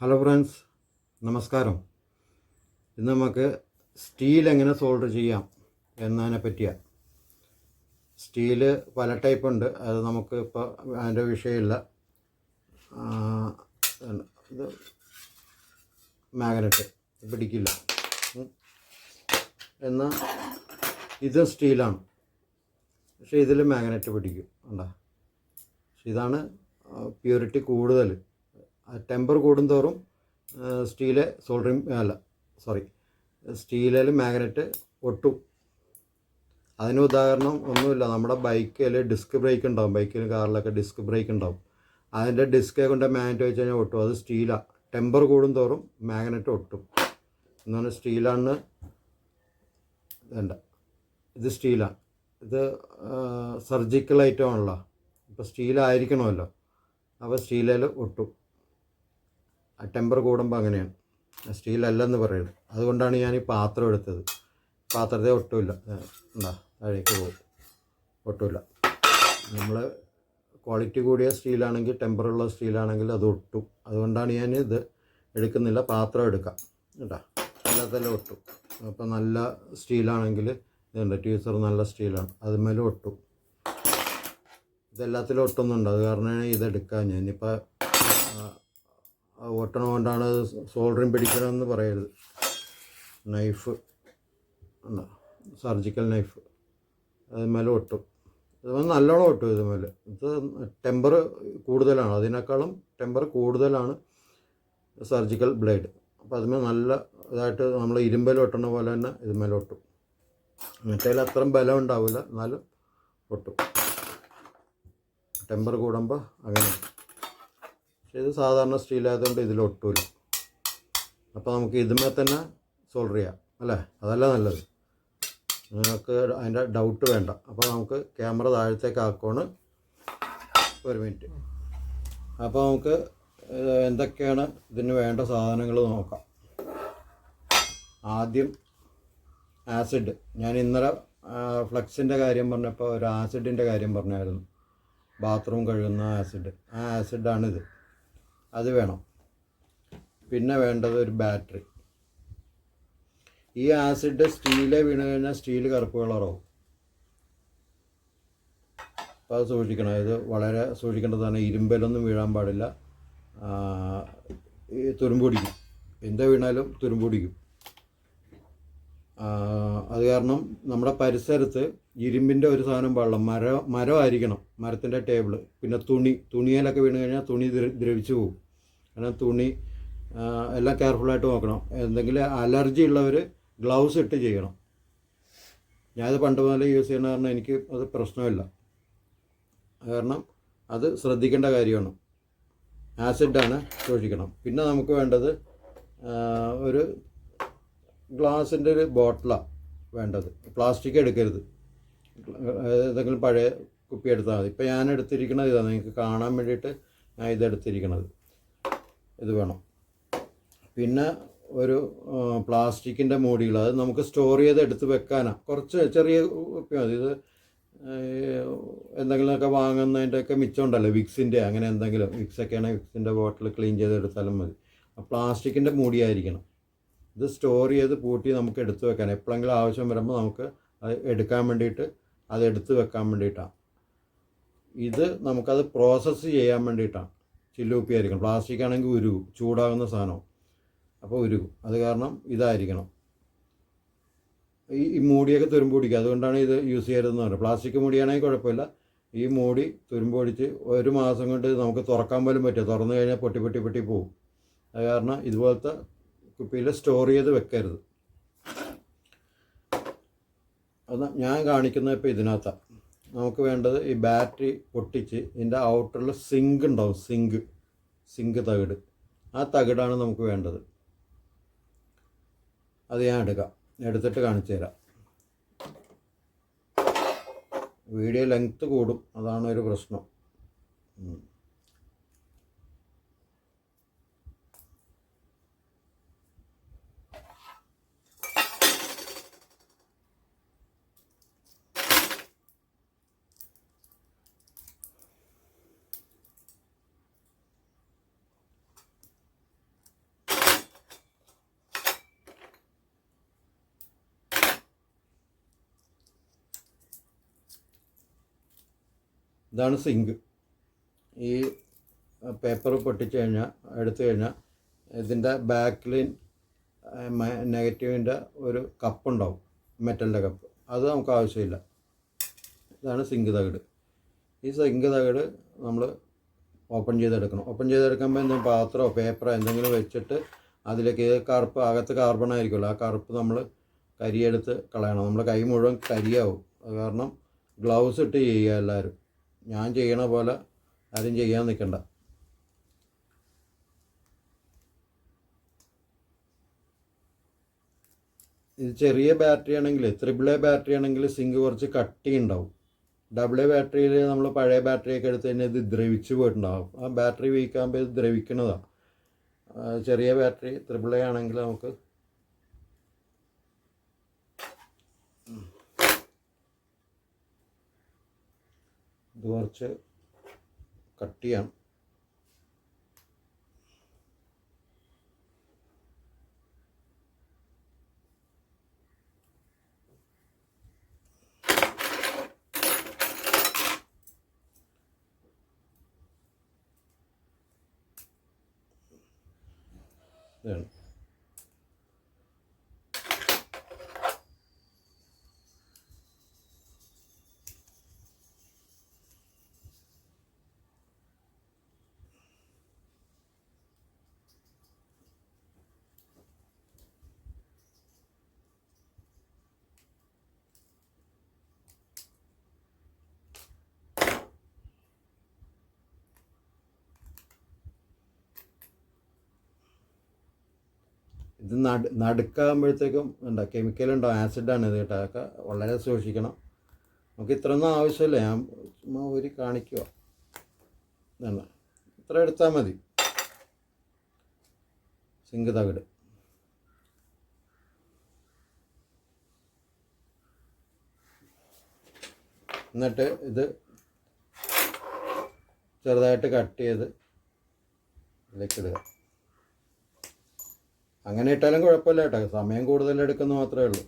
Hello friends, നമസ്കാരം. ഇന്ന് നമുക്ക് സ്റ്റീൽ എങ്ങനെ സോൾഡർ ചെയ്യാം എന്നതിനെ പറ്റിയാണ്. സ്റ്റീല് പല ടൈപ്പ് ഉണ്ട്, അത് നമുക്ക് ഇപ്പോൾ അതിൻ്റെ വിഷയമില്ല. ഇത് മാഗ്നറ്റ് പിടിക്കില്ല. എന്നാൽ ഇത് സ്റ്റീലാണ്, പക്ഷേ ഇതിൽ മാഗ്നറ്റ് പിടിക്കും. ഉണ്ടോ? പക്ഷെ ഇതാണ് പ്യൂരിറ്റി കൂടുതൽ. ടെമ്പർ കൂടുന്തോറും സ്റ്റീലിൽ മാഗ്നറ്റ് ഒട്ടും. അതിന് ഉദാഹരണം ഒന്നുമില്ല, നമ്മുടെ ബൈക്കിൽ ഡിസ്ക് ബ്രേക്ക് ഉണ്ടാവും, ബൈക്കിലും കാറിലൊക്കെ ഡിസ്ക് ബ്രേക്ക് ഉണ്ടാവും. അതിൻ്റെ ഡിസ്കെ കൊണ്ട് മാഗ്നറ്റ് വെച്ച് കഴിഞ്ഞാൽ ഒട്ടും. അത് സ്റ്റീലാണ്. ടെമ്പർ കൂടുന്തോറും മാഗ്നറ്റ് ഒട്ടും. എന്നാണ് സ്റ്റീലാണ്. വേണ്ട, ഇത് സ്റ്റീലാണ്. ഇത് സർജിക്കൽ ഐറ്റം ആണല്ലോ, ഇപ്പോൾ സ്റ്റീലായിരിക്കണമല്ലോ. അപ്പോൾ സ്റ്റീലിൽ ഒട്ടും. ടെമ്പർ കൂടുമ്പോൾ അങ്ങനെയാണ്. സ്റ്റീലല്ലെന്ന് പറയുന്നത്. അതുകൊണ്ടാണ് ഞാൻ ഈ പാത്രം എടുത്തത്. പാത്രത്തെ ഒട്ടുമില്ല. എന്താ താഴേക്ക് പോകും, ഒട്ടുമില്ല. നമ്മൾ ക്വാളിറ്റി കൂടിയ സ്റ്റീലാണെങ്കിൽ, ടെമ്പറുള്ള സ്റ്റീലാണെങ്കിൽ അത് ഒട്ടും. അതുകൊണ്ടാണ് ഞാൻ ഇത് എടുക്കുന്നില്ല, പാത്രം എടുക്കാം കേട്ടോ. എല്ലാത്തിലും ഒട്ടും. അപ്പോൾ നല്ല സ്റ്റീലാണെങ്കിൽ ഇതുണ്ട്, ട്യൂസർ നല്ല സ്റ്റീലാണ്, അതുമേലും ഒട്ടും. ഇതെല്ലാത്തിലും ഒട്ടുന്നുണ്ട്. അത് കാരണമാണ് ഇതെടുക്കാൻ. ഞാനിപ്പോൾ ഒട്ടണം കൊണ്ടാണ് സോൾഡറിങ് പിടിക്കണമെന്ന് പറയരുത്. നൈഫ് ഉണ്ടോ, സർജിക്കൽ നൈഫ്, അതുമേലെ ഒട്ടും. ഇത് നല്ലോണം ഒട്ടും ഇതുമേലെ. ഇത് ടെമ്പർ കൂടുതലാണ്, അതിനേക്കാളും ടെമ്പർ കൂടുതലാണ് സർജിക്കൽ ബ്ലേഡ്. അപ്പോൾ അതുമേൽ നല്ല ഇതായിട്ട് നമ്മൾ ഇരുമ്പൽ ഒട്ടണ പോലെ തന്നെ ഇതുമേലെ ഒട്ടും. മറ്റേതിൽ അത്രയും ബലം ഉണ്ടാവില്ല, എന്നാലും ഒട്ടും. ടെമ്പർ കൂടുമ്പോൾ അങ്ങനെ. പക്ഷേ ഇത് സാധാരണ സ്റ്റീലായതുകൊണ്ട് ഇതിലൊട്ടുമില്ല. അപ്പോൾ നമുക്ക് ഇതുമേ തന്നെ സോൾഡർ ചെയ്യാം അല്ലേ? അതല്ല നല്ലത്. നിങ്ങൾക്ക് അതിൻ്റെ ഡൗട്ട് വേണ്ട. അപ്പോൾ നമുക്ക് ക്യാമറ താഴത്തേക്ക് ആക്കുവാണ്. ഒരു മിനിറ്റ്. അപ്പോൾ നമുക്ക് എന്തൊക്കെയാണ് ഇതിന് വേണ്ട സാധനങ്ങൾ നോക്കാം. ആദ്യം ആസിഡ്. ഞാൻ ഇന്നലെ ഫ്ലക്സിൻ്റെ കാര്യം പറഞ്ഞപ്പോൾ ഒരു ആസിഡിൻ്റെ കാര്യം പറഞ്ഞായിരുന്നു. ബാത്റൂം കഴുകുന്ന ആസിഡ്. ആ ആസിഡാണിത്. അത് വേണം. പിന്നെ വേണ്ടത് ഒരു ബാറ്ററി. ഈ ആസിഡ് സ്റ്റീലെ വീണ് കഴിഞ്ഞാൽ സ്റ്റീൽ കറുപ്പ് കളറാവും. അപ്പോൾ അത് സൂക്ഷിക്കണം. ഇത് വളരെ സൂക്ഷിക്കേണ്ടതാണ്. ഇരുമ്പലൊന്നും വീഴാൻ പാടില്ല. തുരുമ്പ് പിടിക്കും. എന്ത് വീണാലും തുരുമ്പ് പിടിക്കും. അത് കാരണം നമ്മുടെ പരിസരത്ത് ഇരുമ്പിൻ്റെ ഒരു സാധനം പാടില്ല. മരമായിരിക്കണം, മരത്തിൻ്റെ ടേബിൾ. പിന്നെ തുണിയിലൊക്കെ വീണ് കഴിഞ്ഞാൽ തുണി ദ്രവിച്ചു പോകും. കാരണം തുണി എല്ലാം കെയർഫുള്ളായിട്ട് നോക്കണം. എന്തെങ്കിലും അലർജി ഉള്ളവർ ഗ്ലൗസ് ഇട്ട് ചെയ്യണം. ഞാനത് പണ്ട് മുതലേ യൂസ് ചെയ്യുന്ന കാരണം എനിക്ക് അത് പ്രശ്നമില്ല. കാരണം അത് ശ്രദ്ധിക്കേണ്ട കാര്യമാണ്. ആസിഡാണ്, സൂക്ഷിക്കണം. പിന്നെ നമുക്ക് വേണ്ടത് ഒരു ഗ്ലാസിൻ്റെ ഒരു ബോട്ടിലാണ് വേണ്ടത്. പ്ലാസ്റ്റിക് എടുക്കരുത്. ഏതെങ്കിലും പഴയ കുപ്പി എടുത്താൽ മതി. ഇപ്പോൾ ഞാൻ എടുത്തിരിക്കുന്നത് ഇതാണ്, നിങ്ങൾക്ക് കാണാൻ വേണ്ടിയിട്ട് ഞാൻ ഇതെടുത്തിരിക്കുന്നത്. ഇത് വേണം. പിന്നെ ഒരു പ്ലാസ്റ്റിക്കിൻ്റെ മൂടികൾ, അത് നമുക്ക് സ്റ്റോർ ചെയ്ത് എടുത്ത് വെക്കാനാണ്. കുറച്ച് ചെറിയ കുപ്പി മതി. ഇത് എന്തെങ്കിലുമൊക്കെ വാങ്ങുന്നതിൻ്റെയൊക്കെ മിച്ചം ഉണ്ടല്ലോ, വിക്സിൻ്റെ അങ്ങനെ എന്തെങ്കിലും. വിക്സൊക്കെ ആണെങ്കിൽ വിക്സിൻ്റെ ബോട്ടിൽ ക്ലീൻ ചെയ്തെടുത്താലും മതി. പ്ലാസ്റ്റിക്കിൻ്റെ മൂടിയായിരിക്കണം. ഇത് സ്റ്റോർ ചെയ്ത് പൂട്ടി നമുക്ക് എടുത്ത് വെക്കാൻ. എപ്പോഴെങ്കിലും ആവശ്യം വരുമ്പോൾ നമുക്ക് അത് എടുക്കാൻ വേണ്ടിയിട്ട്, അത് എടുത്ത് വെക്കാൻ വേണ്ടിയിട്ടാണ്. ഇത് നമുക്കത് പ്രോസസ്സ് ചെയ്യാൻ വേണ്ടിയിട്ടാണ്. ചില്ലുകുപ്പി ആയിരിക്കണം. പ്ലാസ്റ്റിക് ആണെങ്കിൽ ഉരുകും, ചൂടാകുന്ന സാധനം. അപ്പോൾ ഉരുകും. അത് കാരണം ഇതായിരിക്കണം. ഈ മൂടിയൊക്കെ തുരുമ്പ് പിടിക്കുക. അതുകൊണ്ടാണ് ഇത് യൂസ് ചെയ്യരുതെന്ന് പറയുന്നത്. പ്ലാസ്റ്റിക് മൂടിയാണെങ്കിൽ കുഴപ്പമില്ല. ഈ മൂടി തുരുമ്പ് പിടിച്ച് 1 മാസം കൊണ്ട് നമുക്ക് തുറക്കാൻ പോലും പറ്റും. തുറന്നു കഴിഞ്ഞാൽ പൊട്ടി പോകും. അത് കാരണം ഇതുപോലത്തെ കുപ്പിയിൽ സ്റ്റോർ ചെയ്ത് വെക്കരുത്. അത് ഞാൻ കാണിക്കുന്നത് ഇപ്പോൾ ഇതിനകത്താണ്. നമുക്ക് വേണ്ടത് ഈ ബാറ്ററി പൊട്ടിച്ച് ഇതിൻ്റെ ഔട്ടറിൽ സിങ്ക് ഉണ്ടാവും. സിങ്ക് തകിട്. ആ തകിടാണ് നമുക്ക് വേണ്ടത്. അത് ഞാൻ എടുത്തിട്ട് കാണിച്ചു തരാം. വീഡിയോ ലെങ്ത്ത് കൂടും, അതാണ് ഒരു പ്രശ്നം. ഇതാണ് സിങ്ക്. ഈ പേപ്പർ പൊട്ടിച്ച് കഴിഞ്ഞാൽ എടുത്തു കഴിഞ്ഞാൽ ഇതിൻ്റെ ബാക്കിൽ നെഗറ്റീവിൻ്റെ ഒരു കപ്പുണ്ടാവും, മെറ്റലിൻ്റെ കപ്പ്. അത് നമുക്ക് ആവശ്യമില്ല. ഇതാണ് സിങ്ക് തകിട്. ഈ സിങ്ക് തകിട് നമ്മൾ ഓപ്പൺ ചെയ്തെടുക്കണം. ഓപ്പൺ ചെയ്തെടുക്കുമ്പോൾ എന്തെങ്കിലും പാത്രമോ പേപ്പറോ എന്തെങ്കിലും വെച്ചിട്ട് അതിലേക്ക് കറുപ്പ്, അകത്ത് കാർബൺ ആയിരിക്കുമല്ലോ, ആ കറുപ്പ് നമ്മൾ കരിയെടുത്ത് കളയണം. നമ്മുടെ കൈ മുഴുവൻ കരിയാവും. അത് കാരണം ഗ്ലൗസ് ഇട്ട് ചെയ്യുക എല്ലാവരും. ഞാൻ ചെയ്യണ പോലെ ആരും ചെയ്യാൻ നിൽക്കണ്ട. ഇത് ചെറിയ ബാറ്ററി ആണെങ്കിൽ, ത്രിബിൾ എ ബാറ്ററി ആണെങ്കിൽ സിങ്ക് കുറച്ച് കട്ടി ഉണ്ടാവും. ഡബിൾ എ ബാറ്ററിയിൽ നമ്മൾ പഴയ ബാറ്ററിയൊക്കെ എടുത്ത് കഴിഞ്ഞാൽ ഇത് ദ്രവിച്ച് പോയിട്ടുണ്ടാകും. ആ ബാറ്ററി വീക്കാകുമ്പോൾ ഇത് ദ്രവിക്കുന്നതാണ്. ചെറിയ ബാറ്ററി ത്രിബിൾ എ ആണെങ്കിൽ നമുക്ക് ഇത് കുറച്ച് കട്ടിയാണ്. ഇതാണ്. ഇത് നടുക്കാകുമ്പോഴത്തേക്കും ഉണ്ടാ കെമിക്കലുണ്ടാവും, ആസിഡാണ് ഇത് കേട്ടോ. അതൊക്കെ വളരെ സൂക്ഷിക്കണം. നമുക്ക് ഇത്രയൊന്നും ആവശ്യമില്ല, ഞാൻ ചുമ്മാ ഒരു കാണിക്കുക. ഇതാണ്, ഇത്ര എടുത്താൽ മതി സിങ്ക് തകിട്. എന്നിട്ട് ഇത് ചെറുതായിട്ട് കട്ട് ചെയ്ത് ഇതിലേക്ക് ഇടുക. അങ്ങനെ ഇട്ടാലും കുഴപ്പമില്ല കേട്ടോ, സമയം കൂടുതൽ എടുക്കുന്ന മാത്രമേ ഉള്ളൂ.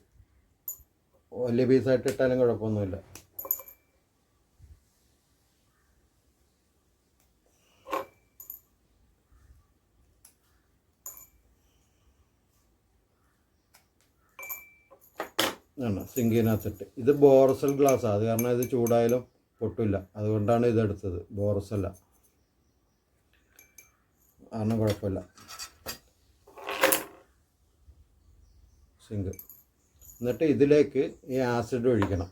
വലിയ പീസായിട്ട് ഇട്ടാലും കുഴപ്പമൊന്നുമില്ല. സിങ്കിനകത്തിട്ട് ഇത് ബോറസൽ ഗ്ലാസ്സാണ്. അത് കാരണം ഇത് ചൂടായാലും പൊട്ടില്ല. അതുകൊണ്ടാണ് ഇതെടുത്തത്. ബോറസല്ല കാരണം കുഴപ്പമില്ല. സിങ്ക്. എന്നിട്ട് ഇതിലേക്ക് ഈ ആസിഡ് ഒഴിക്കണം.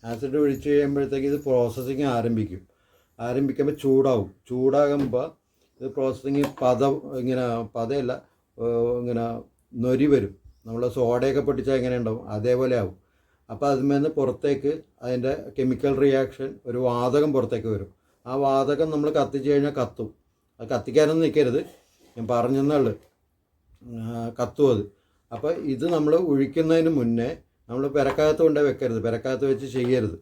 ആസിഡ് ഒഴിച്ച് കഴിയുമ്പോഴത്തേക്ക് ഇത് പ്രോസസ്സിങ് ആരംഭിക്കുമ്പോൾ ചൂടാകുമ്പോൾ ഇത് പ്രോസസ്സിങ് ഇങ്ങനെ പതയല്ല, ഇങ്ങനെ നൊരി വരും. നമ്മൾ സോഡയൊക്കെ പൊട്ടിച്ചാൽ എങ്ങനെ ഉണ്ടാവും അതേപോലെ ആവും. അപ്പോൾ അതിന്മേൽ പുറത്തേക്ക് അതിൻ്റെ കെമിക്കൽ റിയാക്ഷൻ ഒരു വാതകം പുറത്തേക്ക് വരും. ആ വാതകം നമ്മൾ കത്തിച്ച് കഴിഞ്ഞാൽ കത്തും. അത് കത്തിക്കാനൊന്നും നിൽക്കരുത്, ഞാൻ പറഞ്ഞെന്നുള്ളു, കത്തും അത്. അപ്പോൾ ഇത് നമ്മൾ ഒഴിക്കുന്നതിന് മുന്നേ നമ്മൾ പെരക്കകത്ത് കൊണ്ടേ വെക്കരുത്, പെരക്കകത്ത് വെച്ച് ചെയ്യരുത്.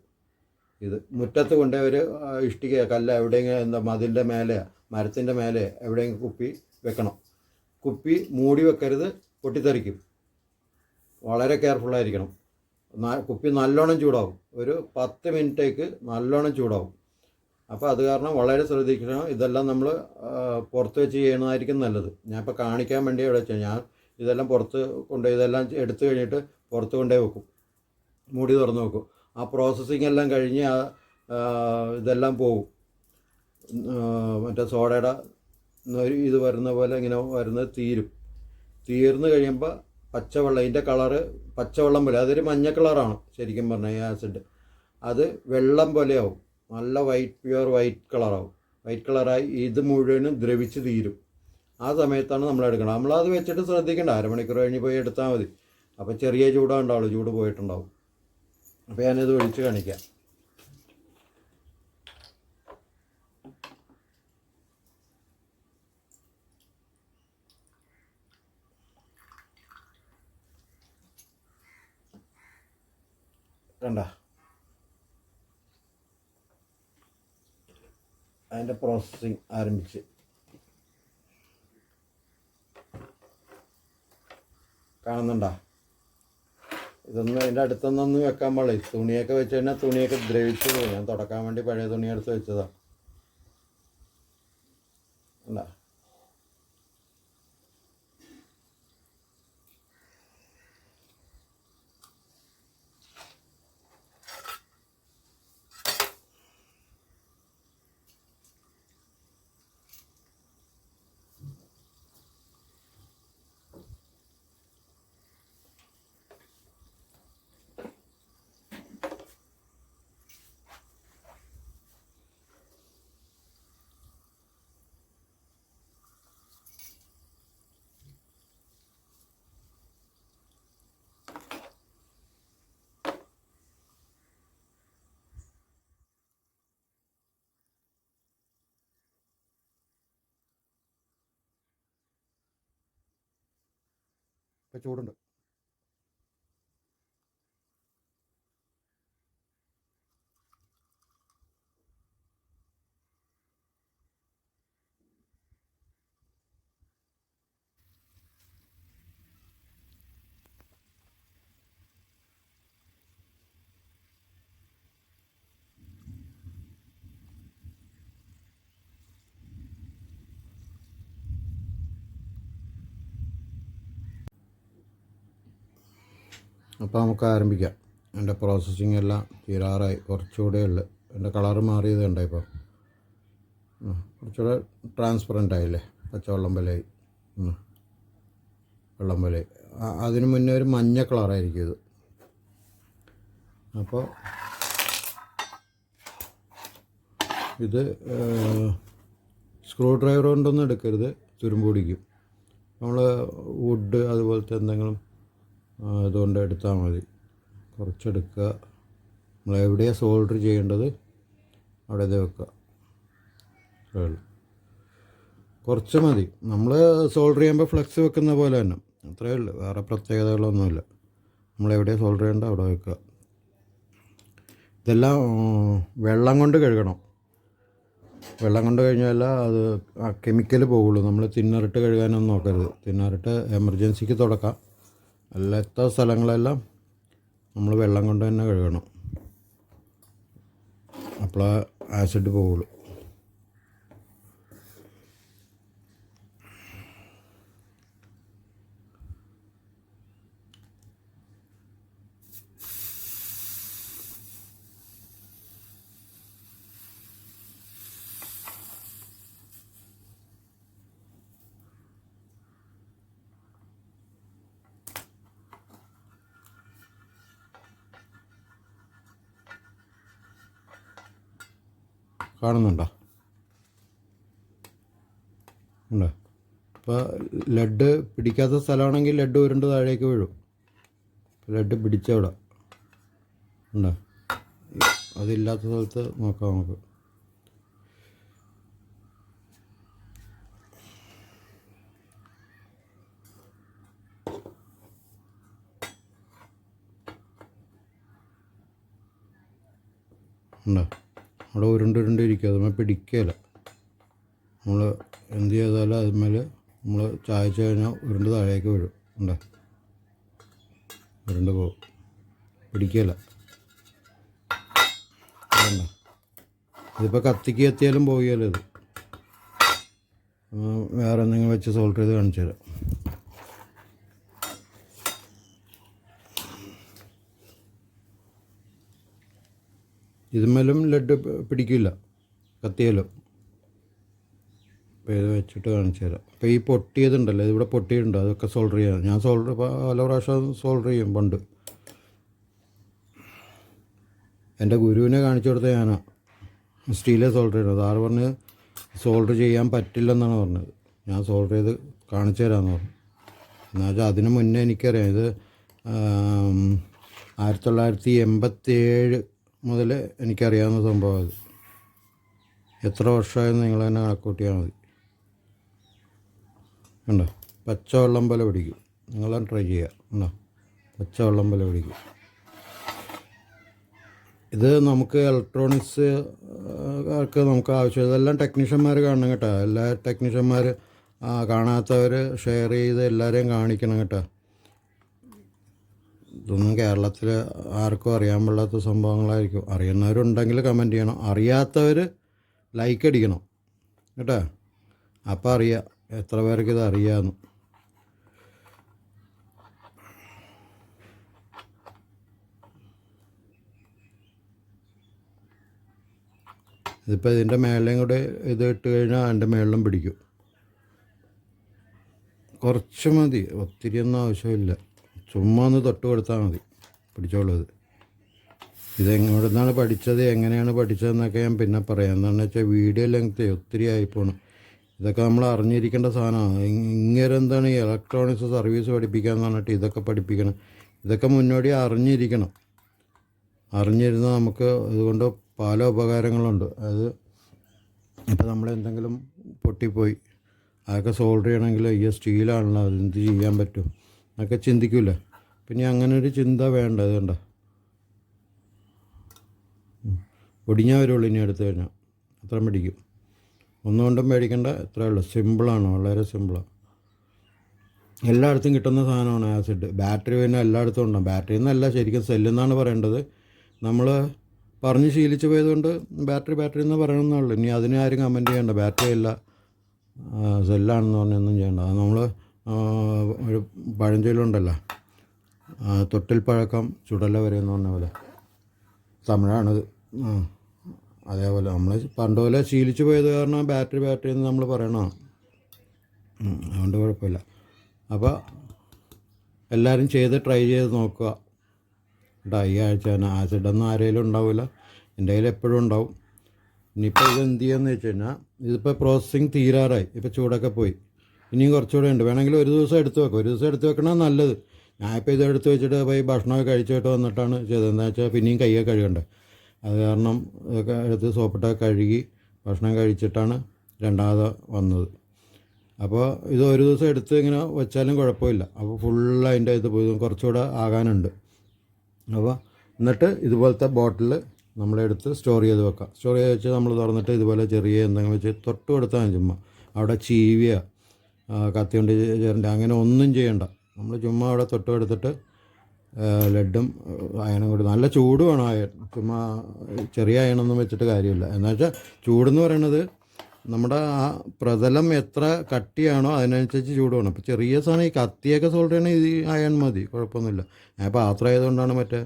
ഇത് മുറ്റത്ത് കൊണ്ടേ ഒരു ഇഷ്ടിക കല്ല എവിടെയെങ്കിലും എന്താ മതിലിൻ്റെ മേലെ മരത്തിൻ്റെ മേലെ എവിടെയെങ്കിലും കുപ്പി വെക്കണം. കുപ്പി മൂടി വെക്കരുത്, പൊട്ടിത്തെറിക്കും. വളരെ കെയർഫുള്ളായിരിക്കണം. കുപ്പി നല്ലോണം ചൂടാവും, ഒരു 10 മിനിറ്റേക്ക് നല്ലോണം ചൂടാവും. അപ്പോൾ അത് കാരണം വളരെ ശ്രദ്ധിക്കണം. ഇതെല്ലാം നമ്മൾ പുറത്ത് വെച്ച് ചെയ്യണമായിരിക്കും നല്ലത്. ഞാൻ ഇപ്പോൾ കാണിക്കാൻ വേണ്ടി ഇവിടെ വെച്ചാൽ ഞാൻ ഇതെല്ലാം പുറത്ത് കൊണ്ടുപോയി ഇതെല്ലാം എടുത്തു കഴിഞ്ഞിട്ട് പുറത്ത് കൊണ്ടുപോയി വെക്കും, മൂടി തുറന്ന് വെക്കും. ആ പ്രോസസ്സിങ് എല്ലാം കഴിഞ്ഞ് ഇതെല്ലാം പോവും. മറ്റേ സോഡയുടെ ഇത് വരുന്ന പോലെ ഇങ്ങനെ വരുന്നത് തീർന്ന് കഴിയുമ്പോൾ പച്ചവെള്ളം, ഇതിൻ്റെ കളറ് പച്ചവെള്ളം പോലെ, അതൊരു മഞ്ഞ കളറാണ് ശരിക്കും പറഞ്ഞാൽ ഈ ആസിഡ്. അത് വെള്ളം പോലെയാവും, നല്ല പ്യുവർ വൈറ്റ് കളറാവും. വൈറ്റ് കളറായി ഇത് മുഴുവനും ദ്രവിച്ച് തീരും. ആ സമയത്താണ് നമ്മൾ എടുക്കണം. നമ്മളത് വെച്ചിട്ട് ശ്രദ്ധിക്കേണ്ട, അരമണിക്കൂർ കഴിഞ്ഞ് പോയി എടുത്താൽ മതി. അപ്പോൾ ചെറിയ ചൂടുണ്ടാവുള്ളൂ, ചൂട് പോയിട്ടുണ്ടാവും. അപ്പോൾ ഞാനിത് ഒഴിച്ച് കാണിക്കാം. കണ്ട, അതിൻ്റെ പ്രോസസ്സിങ് ആരംഭിച്ച്. കാണുന്നുണ്ടോ? ഇതൊന്നും അതിൻ്റെ അടുത്തൊന്നും വെക്കാൻ പാടില്ല. തുണിയൊക്കെ വെച്ച് കഴിഞ്ഞാൽ തുണിയൊക്കെ ദ്രവിച്ചു പോകും. ഞാൻ തുടക്കാൻ വേണ്ടി പഴയ തുണി എടുത്ത് വെച്ചതാണ്. അല്ല ഇപ്പം ചൂടുണ്ട്. അപ്പോൾ നമുക്ക് ആരംഭിക്കാം. എൻ്റെ പ്രോസസ്സിങ് എല്ലാം തീരാറായി. കുറച്ചുകൂടെ ഉള്ളു. എൻ്റെ കളറ് മാറിയത് കണ്ടോ ഇപ്പോൾ. കുറച്ചുകൂടെ ട്രാൻസ്പെറൻ്റ് ആയില്ലേ. പച്ചവെള്ളം പോലെയായി. വെള്ളം പോലെ. അതിന് മുന്നേ ഒരു മഞ്ഞ കളറായിരിക്കും ഇത്. അപ്പോൾ ഇത് സ്ക്രൂ ഡ്രൈവർ കൊണ്ടൊന്നും എടുക്കരുത്, തുരുമ്പ് പിടിക്കും. നമ്മൾ വുഡ് അതുപോലത്തെ എന്തെങ്കിലും ഇതുകൊണ്ട് എടുത്താൽ മതി. കുറച്ചെടുക്കുക. നമ്മൾ എവിടെയാണ് സോൾഡർ ചെയ്യേണ്ടത് അവിടെ ഇത് വെക്കുക. കുറച്ച് മതി. നമ്മൾ സോൾഡർ ചെയ്യുമ്പോൾ ഫ്ലെക്സ് വെക്കുന്ന പോലെ തന്നെ, അത്രയേ ഉള്ളൂ. വേറെ പ്രത്യേകതകളൊന്നുമില്ല. നമ്മളെവിടെയാണ് സോൾഡർ ചെയ്യേണ്ടത് അവിടെ വെക്കുക. ഇതെല്ലാം വെള്ളം കൊണ്ട് കഴുകണം. വെള്ളം കൊണ്ട് കഴിഞ്ഞാൽ അത് ആ കെമിക്കൽ പോകുള്ളൂ. നമ്മൾ തിന്നറിട്ട് കഴുകാനൊന്നും നോക്കരുത്. തിന്നറിട്ട് എമർജൻസിക്ക് തുടക്കാം. അല്ലാത്ത സ്ഥലങ്ങളെല്ലാം നമ്മൾ വെള്ളം കൊണ്ട് തന്നെ കഴുകണം. അപ്പോഴേ ആസിഡ് പോകുള്ളൂ. കാണുന്നുണ്ടോ? ഉണ്ടോ? ഇപ്പോൾ ലെഡ് പിടിക്കാത്ത സ്ഥലമാണെങ്കിൽ ലെഡ് ഉരുണ്ട് താഴേക്ക് വീഴും. ലെഡ് പിടിച്ചവിടെ ഉണ്ടോ? അതില്ലാത്ത സ്ഥലത്ത് നോക്കാം നമുക്ക്. ഉണ്ടോ? അവിടെ ഉരുണ്ടിരിക്കുക. അതുമ്മേ പിടിക്കുകയില്ല. നമ്മൾ എന്ത് ചെയ്താലും അതുമ്മേൽ നമ്മൾ ചായച്ച് കഴിഞ്ഞാൽ ഉരുണ്ട് താഴേക്ക് വീഴും. ഉണ്ടോ? ഉരുണ്ട് പോകും. പിടിക്കുകയില്ല. ഉണ്ടോ? ഇതിപ്പോൾ കത്തിക്ക് എത്തിയാലും പോവുകയല്ല ഇത്. വേറെ എന്തെങ്കിലും വെച്ച് സോൾവ് ചെയ്ത് കാണിച്ചു തരാം. ഇതുമേലും ലെഡ് പിടിക്കില്ല കത്തിയാലും. അപ്പോൾ ഇത് വെച്ചിട്ട് കാണിച്ചു തരാം. അപ്പോൾ ഈ പൊട്ടിയതുണ്ടല്ലോ, ഇതിവിടെ പൊട്ടിയിട്ടുണ്ട്. അതൊക്കെ സോൾഡർ ചെയ്യാം. ഞാൻ സോൾഡർ പല പ്രാവശ്യം സോൾഡർ ചെയ്യും പണ്ട്. എൻ്റെ ഗുരുവിനെ കാണിച്ചു കൊടുത്ത ഞാനാണ് സ്റ്റീലേ സോൾഡർ ചെയ്യുന്നത്. ആറ് പറഞ്ഞ് സോൾഡർ ചെയ്യാൻ പറ്റില്ലെന്നാണ് പറഞ്ഞത്. ഞാൻ സോൾഡർ ചെയ്ത് കാണിച്ചു തരാമെന്ന് പറഞ്ഞു. എന്നുവെച്ചാൽ അതിന് മുന്നേ എനിക്കറിയാം. ഇത് 1987 മുതൽ എനിക്കറിയാവുന്ന സംഭവം. അത് എത്ര വർഷമായെന്ന് നിങ്ങൾ തന്നെ കണക്കൂട്ടിയാൽ മതി. ഉണ്ടോ? പച്ചവെള്ളം പോലെ പിടിക്കും. നിങ്ങളെ ട്രൈ ചെയ്യുക. ഉണ്ടോ? പച്ചവെള്ളം പോലെ പിടിക്കും. ഇത് നമുക്ക് ഇലക്ട്രോണിക്സ് ആർക്ക് നമുക്ക് ആവശ്യം. ഇതെല്ലാം ടെക്നീഷ്യന്മാർ കാണണം കേട്ടോ. എല്ലാ ടെക്നീഷ്യന്മാർ കാണാത്തവർ ഷെയർ ചെയ്ത് എല്ലാവരെയും കാണിക്കണം കേട്ടോ. ഇതൊന്നും കേരളത്തിൽ ആർക്കും അറിയാൻ പാടില്ലാത്ത സംഭവങ്ങളായിരിക്കും. അറിയുന്നവരുണ്ടെങ്കിൽ കമൻറ്റ് ചെയ്യണം, അറിയാത്തവർ ലൈക്ക് അടിക്കണം കേട്ടോ. അപ്പോൾ അറിയാം എത്ര പേർക്ക് ഇത് അറിയാമെന്ന്. ഇതിപ്പോൾ ഇതിൻ്റെ മേളിലും കൂടെ ഇത് ഇട്ട് കഴിഞ്ഞാൽ അതിൻ്റെ മേളിലും പിടിക്കും. കുറച്ച് മതി, ഒത്തിരിയൊന്നും ആവശ്യമില്ല. ചുമ്മാ ഒന്ന് തൊട്ട് കൊടുത്താൽ മതി, പിടിച്ചോളൂ. ഇതെങ്ങോട്ടാണ് പഠിച്ചത്, എങ്ങനെയാണ് പഠിച്ചതെന്നൊക്കെ ഞാൻ പിന്നെ പറയാം. എന്താണെന്ന് വെച്ചാൽ വീഡിയോ ലെങ്ത് ഒത്തിരി ആയിപ്പോണ്. ഇതൊക്കെ നമ്മൾ അറിഞ്ഞിരിക്കേണ്ട സാധനമാണ്. ഇങ്ങനെ എന്താണ് ഈ ഇലക്ട്രോണിക്സ് സർവീസ് പഠിപ്പിക്കാമെന്ന് പറഞ്ഞിട്ട് ഇതൊക്കെ പഠിപ്പിക്കണം. ഇതൊക്കെ മുന്നോടി അറിഞ്ഞിരിക്കണം. അറിഞ്ഞിരുന്നാൽ നമുക്ക് ഇതുകൊണ്ട് പല ഉപകാരങ്ങളുണ്ട്. അത് ഇപ്പോൾ നമ്മളെന്തെങ്കിലും പൊട്ടിപ്പോയി അതൊക്കെ സോൾവ് ചെയ്യണമെങ്കിൽ ഈ സ്റ്റീലാണല്ലോ, അതെന്ത് ചെയ്യാൻ പറ്റും എന്നൊക്കെ ചിന്തിക്കില്ല. പിന്നെ അങ്ങനെ ഒരു ചിന്ത വേണ്ട. അതുകൊണ്ടോ ഒടിഞ്ഞാൽ വരുള്ളൂ ഇനി എടുത്തു കഴിഞ്ഞാൽ, അത്രയും പിടിക്കും. ഒന്നുകൊണ്ടും പേടിക്കേണ്ട, എത്രയേ ഉള്ളൂ. സിമ്പിളാണ്, വളരെ സിമ്പിളാണ്. എല്ലായിടത്തും കിട്ടുന്ന സാധനമാണ് ആസിഡ്. ബാറ്ററി പിന്നെ എല്ലായിടത്തും ഉണ്ടാകും. ബാറ്ററി എന്നല്ല, ശരിക്കും സെല്ലെന്നാണ് പറയേണ്ടത്. നമ്മൾ പറഞ്ഞ് ശീലിച്ച് പോയതുകൊണ്ട് ബാറ്ററി എന്ന് പറയണമെന്നുള്ളൂ. ഇനി അതിന് ആരും കമൻറ്റ് ചെയ്യേണ്ട. ബാറ്ററി അല്ല സെല്ലാണെന്ന് പറഞ്ഞൊന്നും ചെയ്യേണ്ട. അത് നമ്മൾ ഒരു പഴഞ്ചൊല്ലുണ്ടല്ലോ, തൊട്ടിൽ പഴക്കം ചുടല വരെ എന്ന് പറഞ്ഞ പോലെ, തമിഴാണിത്. അതേപോലെ നമ്മൾ പണ്ട് പോലെ ശീലിച്ച് പോയത് കാരണം ബാറ്ററി എന്ന് നമ്മൾ പറയണം. അതുകൊണ്ട് കുഴപ്പമില്ല. അപ്പോൾ എല്ലാവരും ട്രൈ ചെയ്ത് നോക്കുക കേട്ടോ. ഈ ആഴ്ച തന്നെ ആസിഡൊന്നും ആരെങ്കിലും ഉണ്ടാവില്ല, എൻ്റെ കയ്യിൽ എപ്പോഴും ഉണ്ടാവും. ഇനിയിപ്പോൾ ഇത് എന്ത് ചെയ്യുകയെന്ന് വെച്ച് കഴിഞ്ഞാൽ, ഇതിപ്പോൾ പ്രോസസ്സിങ് തീരാറായി. ഇപ്പോൾ ചൂടൊക്കെ പോയി, ഇനിയും കുറച്ചുകൂടെ ഉണ്ട്. വേണമെങ്കിൽ ഒരു ദിവസം എടുത്ത് വെക്കും. ഒരു ദിവസം എടുത്ത് വെക്കണത് നല്ലത്. ഞാനിപ്പോൾ ഇത് എടുത്ത് വെച്ചിട്ട് പോയി ഭക്ഷണമൊക്കെ കഴിച്ചിട്ട് വന്നിട്ടാണ് ചെയ്തത്. എന്താ വെച്ചാൽ പിന്നെയും കൈയൊക്കെ കഴുകണ്ടേ. അത് കാരണം ഇതൊക്കെ എടുത്ത് സോപ്പിട്ടൊക്കെ കഴുകി ഭക്ഷണം കഴിച്ചിട്ടാണ് രണ്ടാമത് വന്നത്. അപ്പോൾ ഇത് ഒരു ദിവസം എടുത്ത് ഇങ്ങനെ വെച്ചാലും കുഴപ്പമില്ല. അപ്പോൾ ഫുള്ള് അതിൻ്റെ ഇത് പോയി കുറച്ചുകൂടെ ആകാനുണ്ട്. അപ്പോൾ എന്നിട്ട് ഇതുപോലത്തെ ബോട്ടിൽ നമ്മളെടുത്ത് സ്റ്റോർ ചെയ്ത് വെക്കാം. സ്റ്റോർ ചെയ്ത് വെച്ച് നമ്മൾ തുറന്നിട്ട് ഇതുപോലെ ചെറിയ എന്തെങ്കിലും വെച്ച് തൊട്ട് കൊടുത്താൽ ചുമ്മാ അവിടെ ചീവിയ കത്തി കൊണ്ട് ചേരണ്ട, അങ്ങനെ ഒന്നും ചെയ്യണ്ട. നമ്മൾ ചുമ്മാ അവിടെ തൊട്ട് കൊടുത്തിട്ട് ലെഡും അയണും കൂടി, നല്ല ചൂട് വേണം അയൺ. ചുമ്മാ ചെറിയ അയണൊന്നും വെച്ചിട്ട് കാര്യമില്ല. എന്ന് വെച്ചാൽ ചൂടെന്ന് പറയണത് നമ്മുടെ ആ പ്രതലം എത്ര കട്ടിയാണോ അതിനനുസരിച്ച് ചൂട് വേണം. അപ്പോൾ ചെറിയ സാധനം ഈ കത്തിയൊക്കെ സോൾവ് ചെയ്യണമെങ്കിൽ ഇത് അയൺ മതി, കുഴപ്പമൊന്നുമില്ല. ഞാൻ പാത്രം ആയതുകൊണ്ടാണ് മറ്റേ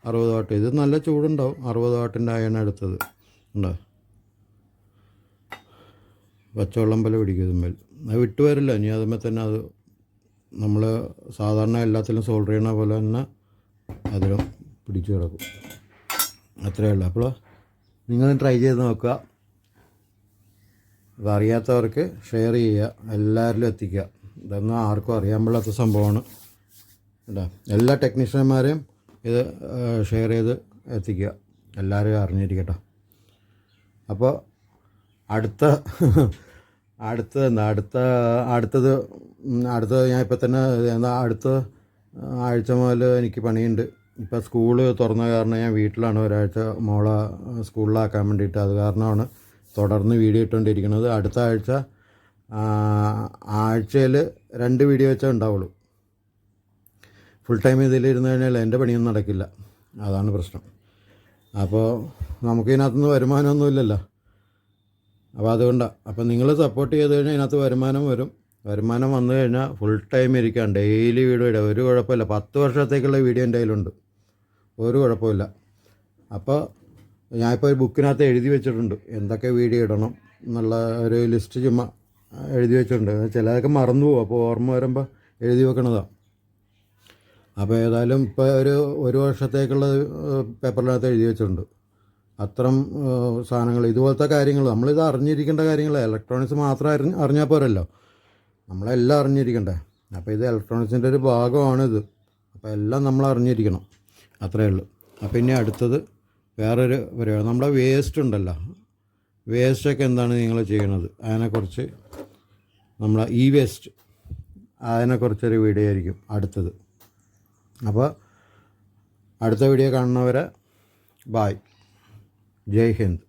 60 വാട്ട്. ഇത് നല്ല ചൂടുണ്ടാവും. 60 വാട്ടിൻ്റെ അയൺ എടുത്തത് ഉണ്ടോ. പച്ചവെള്ളം പോലെ പിടിക്കും ഇതുമ്മേൽ. അത് വിട്ടു വരില്ല. ഇനി അതുമ്മേ തന്നെ അത് നമ്മൾ സാധാരണ എല്ലാത്തിലും സോൾവ് ചെയ്യണ പോലെ തന്നെ അതിലും പിടിച്ചു കിടക്കും. അത്രയേ ഉള്ളൂ. അപ്പോൾ നിങ്ങൾ ട്രൈ ചെയ്ത് നോക്കുക. അതറിയാത്തവർക്ക് ഷെയർ ചെയ്യുക, എല്ലാവരിലും എത്തിക്കുക. ഇതൊന്നും ആർക്കും അറിയാൻ പാടില്ലാത്ത സംഭവമാണ് കേട്ടോ. എല്ലാ ടെക്നീഷ്യന്മാരെയും ഇത് ഷെയർ ചെയ്ത് എത്തിക്കുക, എല്ലാവരും അറിഞ്ഞിരിക്കട്ടെ. അപ്പോൾ അടുത്തത് ഞാൻ ഇപ്പം തന്നെ അടുത്ത ആഴ്ച മുതൽ എനിക്ക് പണിയുണ്ട്. ഇപ്പോൾ സ്കൂള് തുറന്ന കാരണം ഞാൻ വീട്ടിലാണ് ഒരാഴ്ച മോളെ സ്കൂളിലാക്കാൻ വേണ്ടിയിട്ട്. അത് കാരണമാണ് തുടർന്ന് വീഡിയോ ഇട്ടുകൊണ്ടിരിക്കുന്നത്. അടുത്ത ആഴ്ചയിൽ 2 വീഡിയോ വെച്ചേ ഉണ്ടാവുള്ളൂ. ഫുൾ ടൈം ഇതിലിരുന്ന് കഴിഞ്ഞാൽ എൻ്റെ പണിയൊന്നും നടക്കില്ല, അതാണ് പ്രശ്നം. അപ്പോൾ നമുക്കിതിനകത്തുനിന്ന് വരുമാനമൊന്നുമില്ലല്ലോ. അപ്പോൾ അതുകൊണ്ടാണ്. അപ്പോൾ നിങ്ങൾ സപ്പോർട്ട് ചെയ്ത് കഴിഞ്ഞാൽ ഇതിനകത്ത് വരുമാനം വരും. വരുമാനം വന്നു കഴിഞ്ഞാൽ ഫുൾ ടൈം ഇരിക്കാം, ഡെയിലി വീഡിയോ ഇടാം, ഒരു കുഴപ്പമില്ല. 10 വർഷത്തേക്കുള്ള വീഡിയോ എൻ്റെ കയ്യിലുണ്ട്, ഒരു കുഴപ്പമില്ല. അപ്പോൾ ഞാനിപ്പോൾ ഒരു ബുക്കിനകത്ത് എഴുതി വെച്ചിട്ടുണ്ട് എന്തൊക്കെ വീഡിയോ ഇടണം എന്നുള്ള ഒരു ലിസ്റ്റ് ചുമ്മാ എഴുതി വെച്ചിട്ടുണ്ട്. ചിലതൊക്കെ മറന്നു പോകും, അപ്പോൾ ഓർമ്മ വരുമ്പോൾ എഴുതി വെക്കണതാണ്. അപ്പോൾ ഏതായാലും ഇപ്പോൾ ഒരു വർഷത്തേക്കുള്ള പേപ്പറിനകത്ത് എഴുതി വെച്ചിട്ടുണ്ട്. അത്തരം സാധനങ്ങൾ, ഇതുപോലത്തെ കാര്യങ്ങൾ നമ്മളിത് അറിഞ്ഞിരിക്കേണ്ട കാര്യങ്ങൾ. ഇലക്ട്രോണിക്സ് മാത്രം അറിഞ്ഞാൽ പോരല്ലോ, നമ്മളെല്ലാം അറിഞ്ഞിരിക്കണ്ടേ. അപ്പോൾ ഇത് ഇലക്ട്രോണിക്സിൻ്റെ ഒരു ഭാഗമാണിത്. അപ്പോൾ എല്ലാം നമ്മൾ അറിഞ്ഞിരിക്കണം, അത്രയേ ഉള്ളൂ. അപ്പോൾ ഇനി അടുത്തത് വേറൊരു പരിപാടി, നമ്മുടെ വേസ്റ്റ് ഉണ്ടല്ലോ, വേസ്റ്റൊക്കെ എന്താണ് നിങ്ങൾ ചെയ്യണത് അതിനെക്കുറിച്ച്, നമ്മളെ വേസ്റ്റ് അതിനെക്കുറിച്ചൊരു വീഡിയോ ആയിരിക്കും അടുത്തത്. അപ്പോൾ അടുത്ത വീഡിയോ കാണുന്നവരെ ബായ്, ജയ് ഹിന്ദ്.